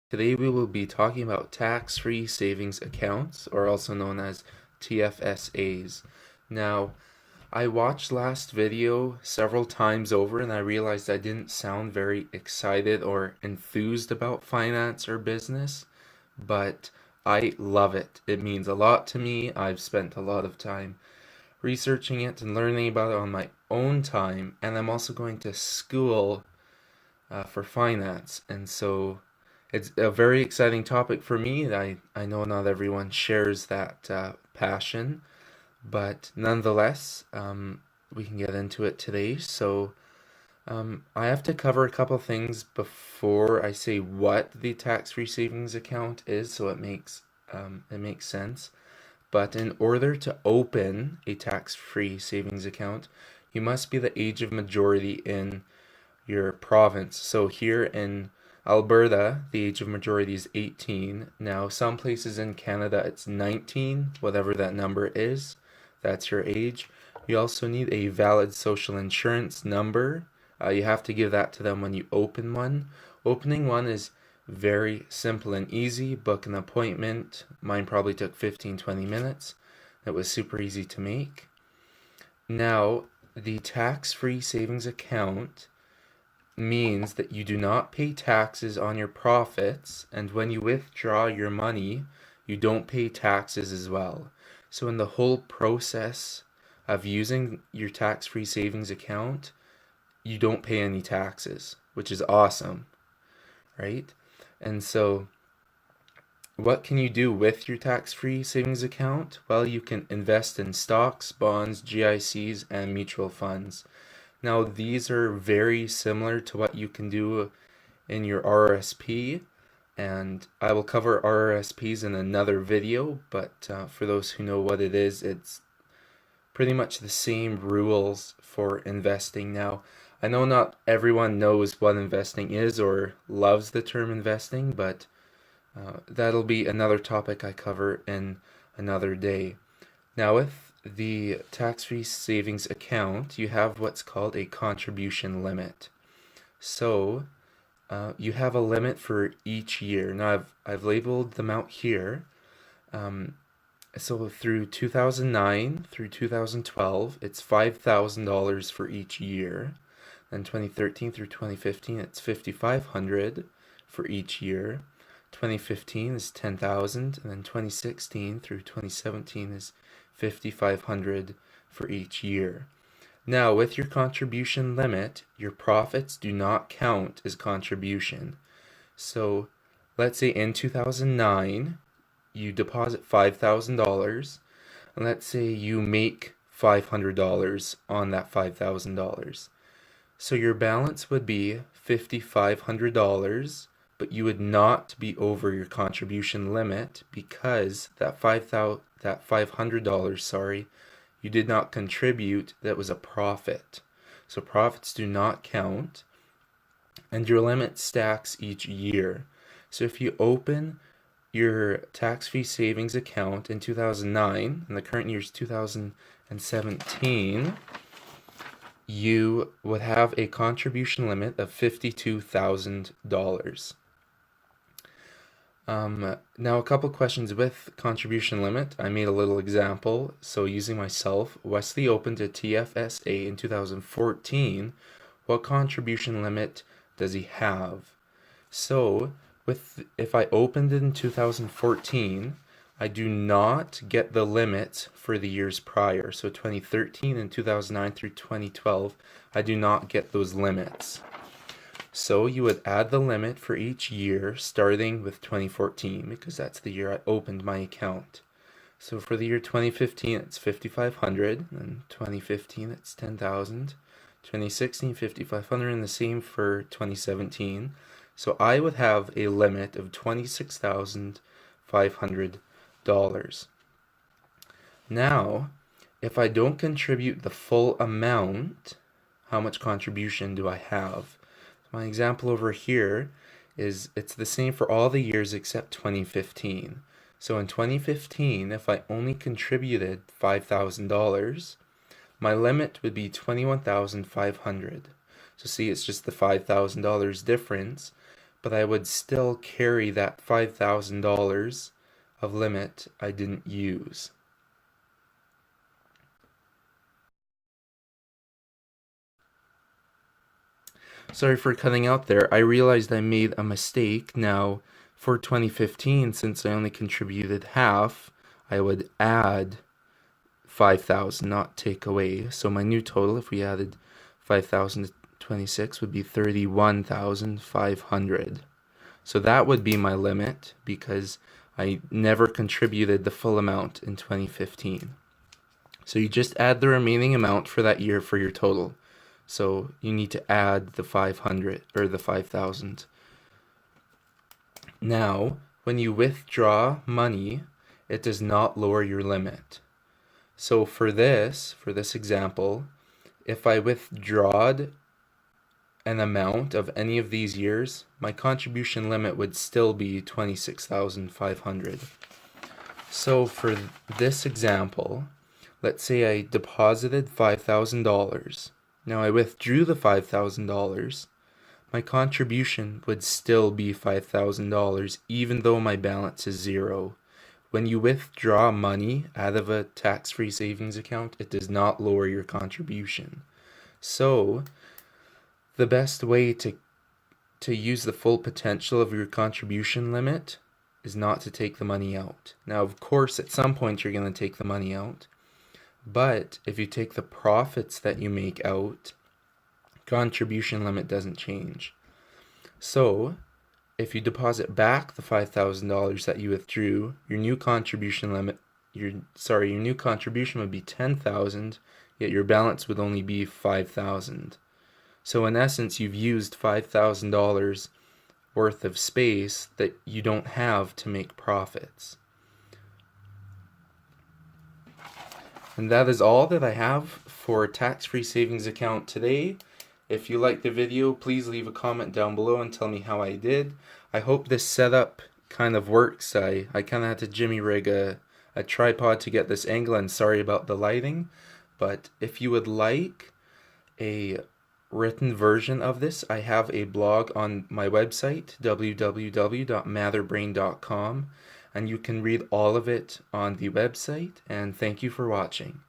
Today we will be talking about tax-free savings accounts, or also known as TFSAs. Now, I watched last video several times over and I realized I didn't sound very excited or enthused about finance or business, but I love it. It means a lot to me. I've spent a lot of time researching it and learning about it on my own time, and I'm also going to school for finance, and so it's a very exciting topic for me. I know not everyone shares that passion, but nonetheless, we can get into it today. So I have to cover a couple things before I say what the tax-free savings account is, so it makes sense. But in order to open a tax-free savings account, you must be the age of majority in your province. So here in Alberta, the age of majority is 18. Now, some places in Canada it's 19, whatever that number is. That's your age. You also need a valid social insurance number. You have to give that to them when you open one. Opening one is very simple and easy. Book an appointment. Mine probably took 15-20 minutes. It was super easy to make. Now, the tax-free savings account means that you do not pay taxes on your profits, and when you withdraw your money, you don't pay taxes as well. So in the whole process of using your tax-free savings account, you don't pay any taxes, which is awesome, right? And so what can you do with your tax-free savings account? Well, you can invest in stocks, bonds, GICs, and mutual funds. Now, these are very similar to what you can do in your RRSP, and I will cover RRSPs in another video, but for those who know what it is, it's pretty much the same rules for investing. Now, I know not everyone knows what investing is or loves the term investing, but that'll be another topic I cover in another day. Now, with the tax-free savings account, you have what's called a contribution limit. So you have a limit for each year. Now I've labeled them out here. So through 2009 through 2012, it's $5,000 for each year. Then 2013 through 2015, it's $5,500 for each year. 2015 is 10,000, and then 2016 through 2017 is 5,500 for each year. Now, with your contribution limit, your profits do not count as contribution. So, let's say in 2009, you deposit $5,000, and let's say you make $500 on that $5,000. So your balance would be $5,500, but you would not be over your contribution limit because that $500, sorry, you did not contribute. That was a profit. So profits do not count, and your limit stacks each year. So if you open your tax-free savings account in 2009, and the current year is 2017, you would have a contribution limit of $52,000. Now a couple questions with contribution limit. I made a little example. So using myself, Wesley opened a TFSA in 2014. What contribution limit does he have? So if I opened it in 2014, I do not get the limit for the years prior. So 2013 and 2009 through 2012, I do not get those limits. So you would add the limit for each year starting with 2014 because that's the year I opened my account. So for the year 2015 it's 5,500, and 2015 it's 10,000, 2016 5,500, and the same for 2017. So I would have a limit of $26,500. Now, if I don't contribute the full amount, how much contribution do I have? My example over here is it's the same for all the years except 2015. So in 2015, if I only contributed $5,000, my limit would be $21,500. So see, it's just the $5,000 difference, but I would still carry that $5,000 of limit I didn't use. Sorry for cutting out there. I realized I made a mistake. Now, for 2015, since I only contributed half, I would add 5,000, not take away. So my new total, if we added 5,000 to 26, would be 31,500. So that would be my limit because I never contributed the full amount in 2015. So you just add the remaining amount for that year for your total. So you need to add the 500 or the 5,000. Now, when you withdraw money, it does not lower your limit. So for this example, if I withdrawed an amount of any of these years, my contribution limit would still be 26,500. So for this example, let's say I deposited $5,000. Now I withdrew the $5,000. My contribution would still be $5,000 even though my balance is zero. When you withdraw money out of a tax-free savings account, it does not lower your contribution. So the best way to use the full potential of your contribution limit is not to take the money out. Now, of course, at some point you're going to take the money out, but if you take the profits that you make out, contribution limit doesn't change. So if you deposit back the $5,000 that you withdrew, your new contribution limit, your new contribution would be $10,000, yet your balance would only be $5,000. So in essence, you've used $5,000 worth of space that you don't have to make profits. And that is all that I have for a tax-free savings account today. If you liked the video, please leave a comment down below and tell me how I did. I hope this setup kind of works. I kind of had to jimmy rig a tripod to get this angle, and sorry about the lighting. But if you would like a written version of this, I have a blog on my website, www.matterbrain.com, and you can read all of it on the website. And thank you for watching.